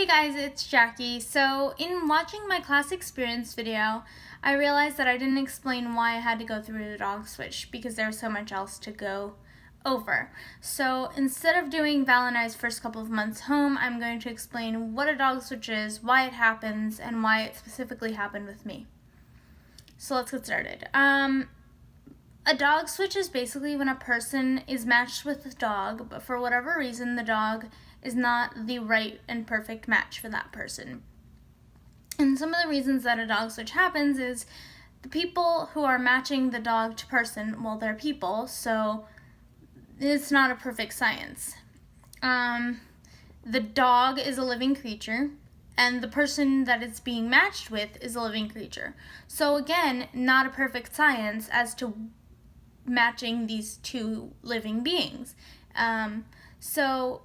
guys, it's Jackie. So in watching my class experience video, I realized that I didn't explain why I had to go through the dog switch because there was so much else to go over. So instead of doing Val and I's first couple of months home, I'm going to explain what a dog switch is, why it happens, and why it specifically happened with me. So let's get started. A dog switch is basically when a person is matched with a dog, but for whatever reason the dog is not the right and perfect match for that person. And some of the reasons that a dog switch happens is the people who are matching the dog to person, well, they're people, so it's not a perfect science. The dog is a living creature, and the person that it's being matched with is a living creature. So again, not a perfect science as to matching these two living beings. So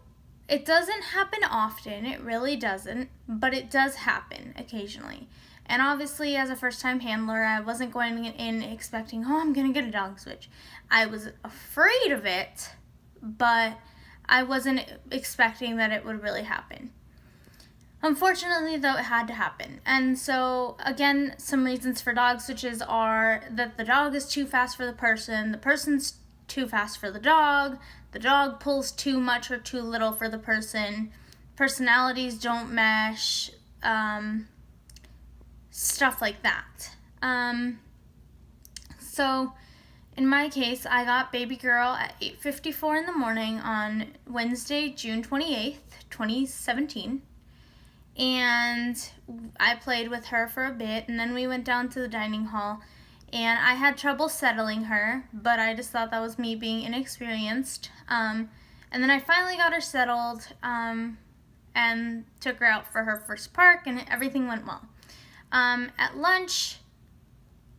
it doesn't happen often, it really doesn't, but it does happen occasionally. And obviously, as a first-time handler, I wasn't going in expecting, oh, I'm going to get a dog switch. I was afraid of it, but I wasn't expecting that it would really happen. Unfortunately, though, it had to happen. And so, again, some reasons for dog switches are that the dog is too fast for the person's too fast for the dog pulls too much or too little for the person, personalities don't mesh, stuff like that. So, in my case, I got baby girl at 8:54 in the morning on Wednesday, June 28th, 2017. And I played with her for a bit, and then we went down to the dining hall, and I had trouble settling her, but I just thought that was me being inexperienced. And then I finally got her settled, and took her out for her first park, and everything went well. At lunch,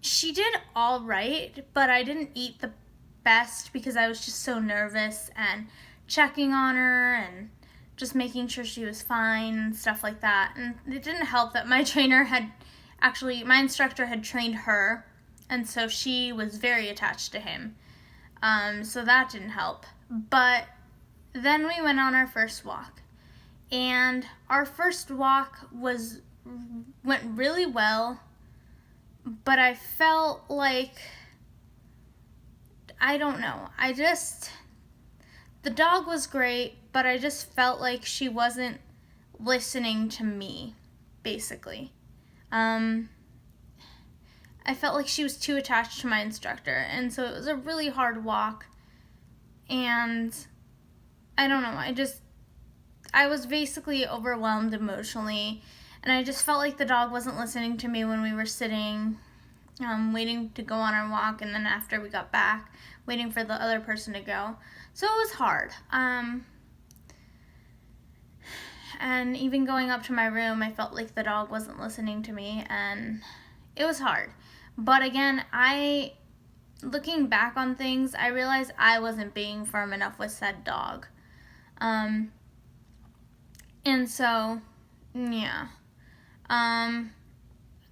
she did all right, but I didn't eat the best because I was just so nervous and checking on her and just making sure she was fine and stuff like that. And it didn't help that my instructor had trained her, and so she was very attached to him. So that didn't help. But then we went on our first walk. And our first walk went really well, but I felt like, I don't know, the dog was great, but I just felt like she wasn't listening to me, basically. I felt like she was too attached to my instructor, and so it was a really hard walk, and I don't know, I was basically overwhelmed emotionally, and I just felt like the dog wasn't listening to me when we were sitting, waiting to go on our walk, and then after we got back, waiting for the other person to go. So it was hard. And even going up to my room, I felt like the dog wasn't listening to me, and it was hard. But again, looking back on things, I realized I wasn't being firm enough with said dog. And so, yeah.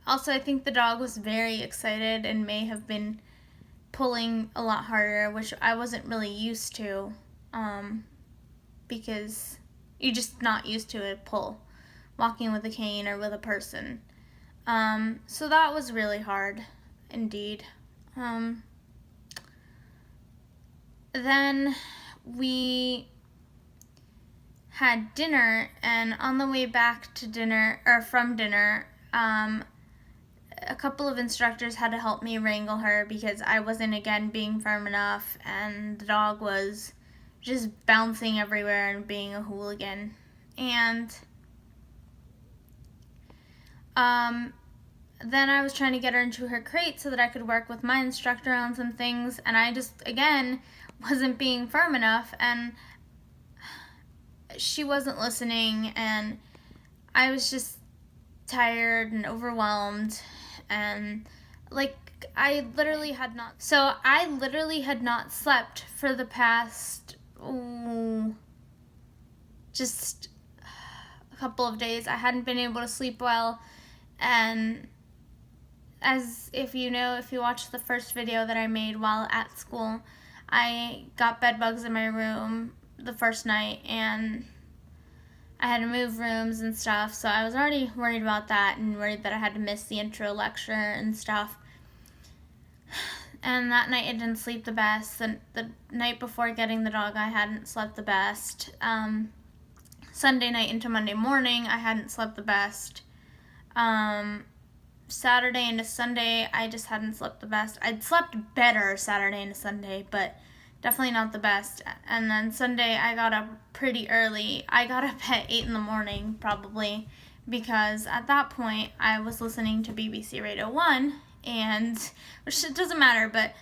Also, I think the dog was very excited and may have been pulling a lot harder, which I wasn't really used to, because you're just not used to a pull, walking with a cane or with a person. So that was really hard, indeed. Then we had dinner, and on the way back to dinner, or from dinner, a couple of instructors had to help me wrangle her because I wasn't, again, being firm enough, and the dog was just bouncing everywhere and being a hooligan. And then I was trying to get her into her crate so that I could work with my instructor on some things, and I just, again, wasn't being firm enough, and she wasn't listening, and I was just tired and overwhelmed, and I literally had not slept for the past just a couple of days. I hadn't been able to sleep well, and as if you watched the first video that I made while at school, I got bed bugs in my room the first night, and I had to move rooms and stuff, so I was already worried about that and worried that I had to miss the intro lecture and stuff. And that night I didn't sleep the best. The night before getting the dog, I hadn't slept the best. Sunday night into Monday morning, I hadn't slept the best. Saturday into Sunday, I just hadn't slept the best. I'd slept better Saturday into Sunday, but definitely not the best. And then Sunday, I got up pretty early. I got up at 8 in the morning, probably, because at that point, I was listening to BBC Radio 1, and, which it doesn't matter, but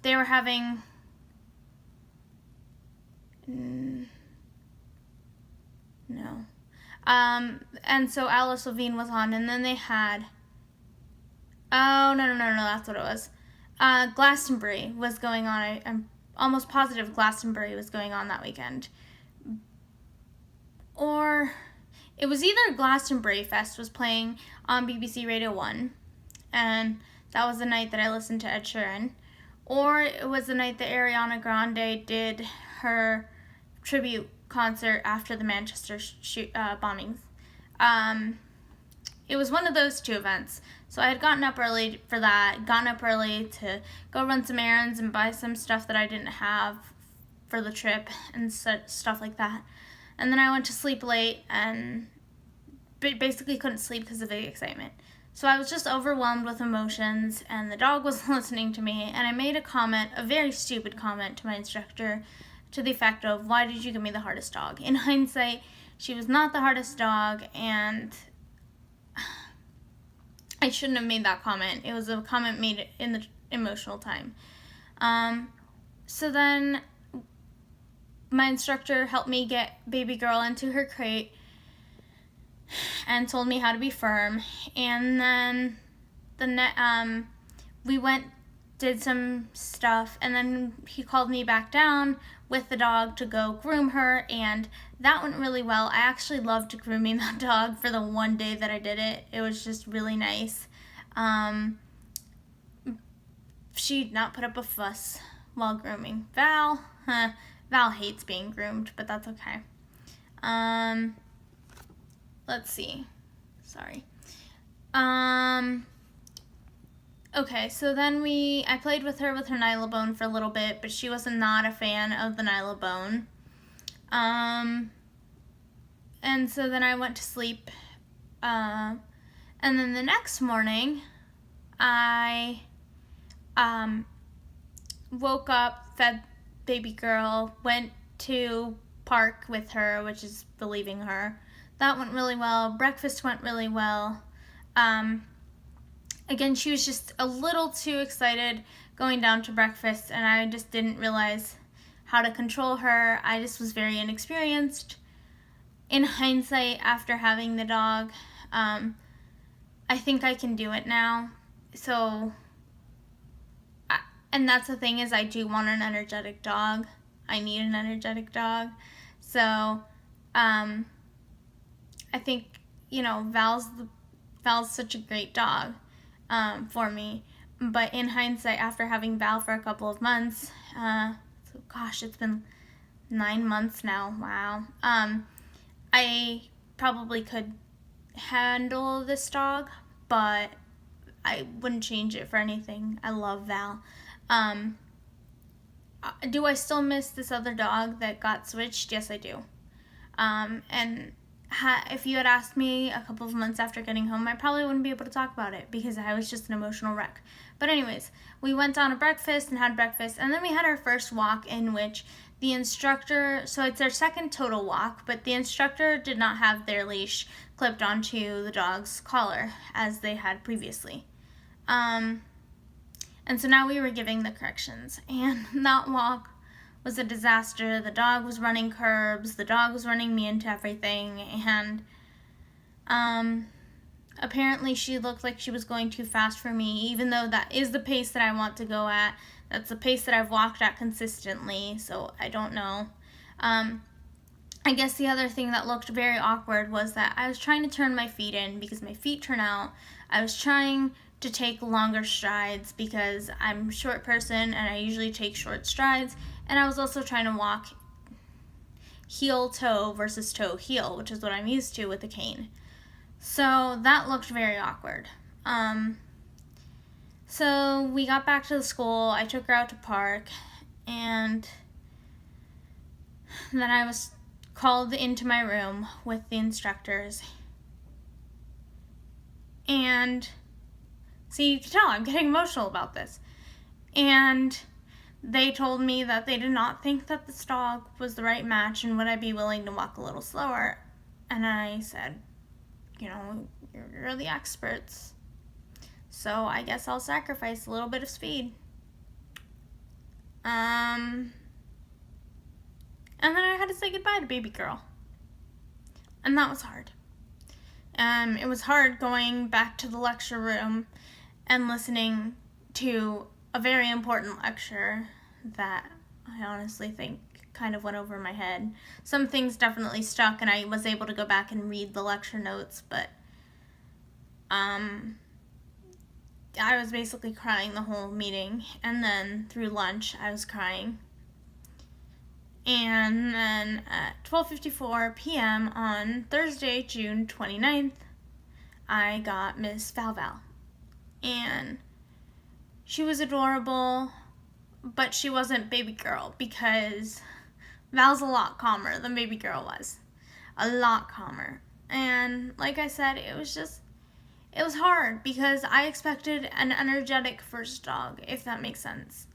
they were having, no. And so Alice Levine was on, and then they had, no, that's what it was. Glastonbury was going on. I'm almost positive Glastonbury was going on that weekend. Or it was either Glastonbury Fest was playing on BBC Radio 1, and that was the night that I listened to Ed Sheeran, or it was the night that Ariana Grande did her tribute concert after the Manchester bombings. It was one of those two events. So I had gotten up early for that, gotten up early to go run some errands and buy some stuff that I didn't have for the trip and stuff like that. And then I went to sleep late and basically couldn't sleep because of the excitement. So I was just overwhelmed with emotions, and the dog wasn't listening to me, and I made a comment, a very stupid comment to my instructor, to the effect of, "Why did you give me the hardest dog?" In hindsight, she was not the hardest dog, and I shouldn't have made that comment. It was a comment made in the emotional time. So then my instructor helped me get baby girl into her crate and told me how to be firm. And then we went, did some stuff, and then he called me back down with the dog to go groom her, and that went really well. I actually loved grooming that dog for the one day that I did it. It was just really nice. She did not put up a fuss while grooming. Val hates being groomed, but that's okay. Let's see. Sorry. Okay, so then I played with her Nylabone for a little bit, but she was not a fan of the Nylabone. And so then I went to sleep. And then the next morning, I woke up, fed baby girl, went to park with her, which is relieving her. That went really well. Breakfast went really well. Again, she was just a little too excited going down to breakfast, and I just didn't realize how to control her. I just was very inexperienced. In hindsight, after having the dog, I think I can do it now. So, and that's the thing, is I do want an energetic dog. I need an energetic dog. So, I think, Val's such a great dog for me. But in hindsight, after having Val for a couple of months, it's been 9 months now. Wow. I probably could handle this dog, but I wouldn't change it for anything. I love Val. Do I still miss this other dog that got switched? Yes, I do. And if you had asked me a couple of months after getting home, I probably wouldn't be able to talk about it because I was just an emotional wreck. But anyways, we went down to breakfast and had breakfast, and then we had our first walk, in which the instructor, so it's our second total walk, but the instructor did not have their leash clipped onto the dog's collar as they had previously. And so now we were giving the corrections, and that walk was a disaster. The dog was running curbs, the dog was running me into everything, and apparently she looked like she was going too fast for me, even though that is the pace that I want to go at. That's the pace that I've walked at consistently, so I don't know. I guess the other thing that looked very awkward was that I was trying to turn my feet in because my feet turn out. I was trying to take longer strides because I'm a short person and I usually take short strides, and I was also trying to walk heel-toe versus toe-heel, which is what I'm used to with a cane. So that looked very awkward. So we got back to the school, I took her out to park, and then I was called into my room with the instructors. And so you can tell I'm getting emotional about this. And they told me that they did not think that this dog was the right match and would I be willing to walk a little slower. And I said, you're the experts. So I guess I'll sacrifice a little bit of speed. And then I had to say goodbye to baby girl. And that was hard. It was hard going back to the lecture room and listening to a very important lecture that I honestly think kind of went over my head. Some things definitely stuck and I was able to go back and read the lecture notes, but I was basically crying the whole meeting, and then through lunch I was crying. And then at 12:54 p.m. on Thursday, June 29th, I got Miss Val Val. And she was adorable, but she wasn't baby girl because Val's a lot calmer than baby girl was. A lot calmer. And like I said, it was hard because I expected an energetic first dog, if that makes sense.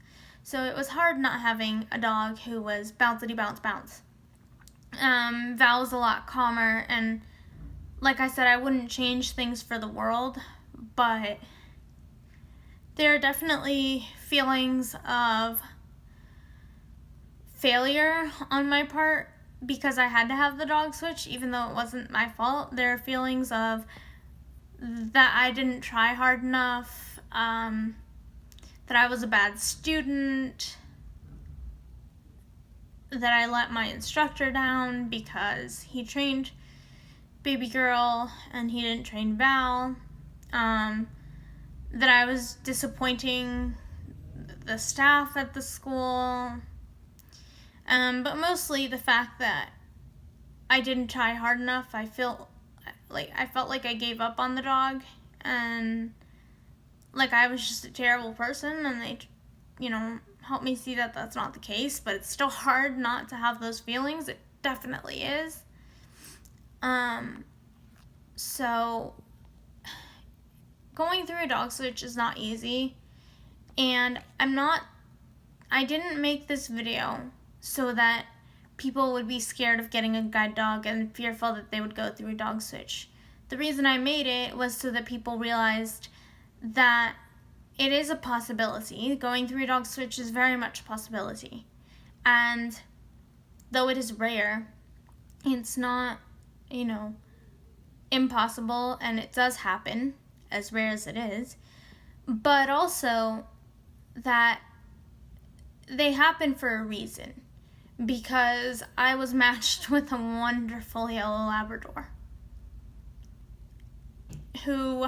So it was hard not having a dog who was bouncity bounce bounce. Val was a lot calmer, and like I said, I wouldn't change things for the world, but there are definitely feelings of failure on my part because I had to have the dog switch, even though it wasn't my fault. There are feelings of that I didn't try hard enough, that I was a bad student, that I let my instructor down because he trained baby girl and he didn't train Val, that I was disappointing the staff at the school, but mostly the fact that I didn't try hard enough. I felt like I gave up on the dog, and like I was just a terrible person, and they, helped me see that that's not the case, but it's still hard not to have those feelings. It definitely is. So going through a dog switch is not easy, and I didn't make this video so that people would be scared of getting a guide dog and fearful that they would go through a dog switch. The reason I made it was so that people realized that it is a possibility. Going through a dog switch is very much a possibility. And though it is rare, it's not, impossible, and it does happen, as rare as it is, but also that they happen for a reason. Because I was matched with a wonderful yellow Labrador who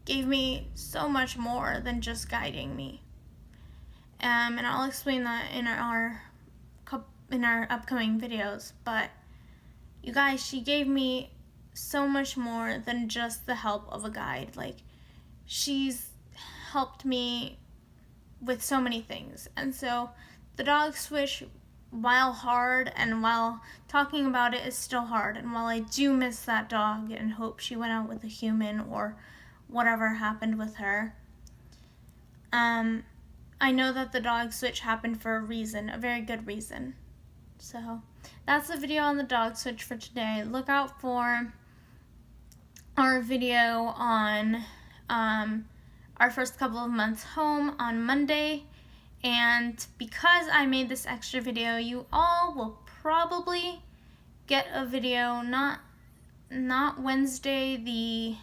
gave me so much more than just guiding me. And I'll explain that in our upcoming videos. But you guys, she gave me so much more than just the help of a guide. Like, she's helped me with so many things. And so the dog switch, while hard and while talking about it is still hard, and while I do miss that dog and hope she went out with a human or whatever happened with her, I know that the dog switch happened for a reason, a very good reason. So that's the video on the dog switch for today. Look out for our video on our first couple of months home on Monday. And because I made this extra video, you all will probably get a video not Wednesday the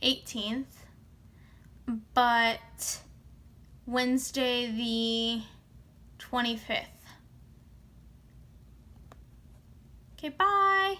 18th, but Wednesday the 25th. Okay, bye!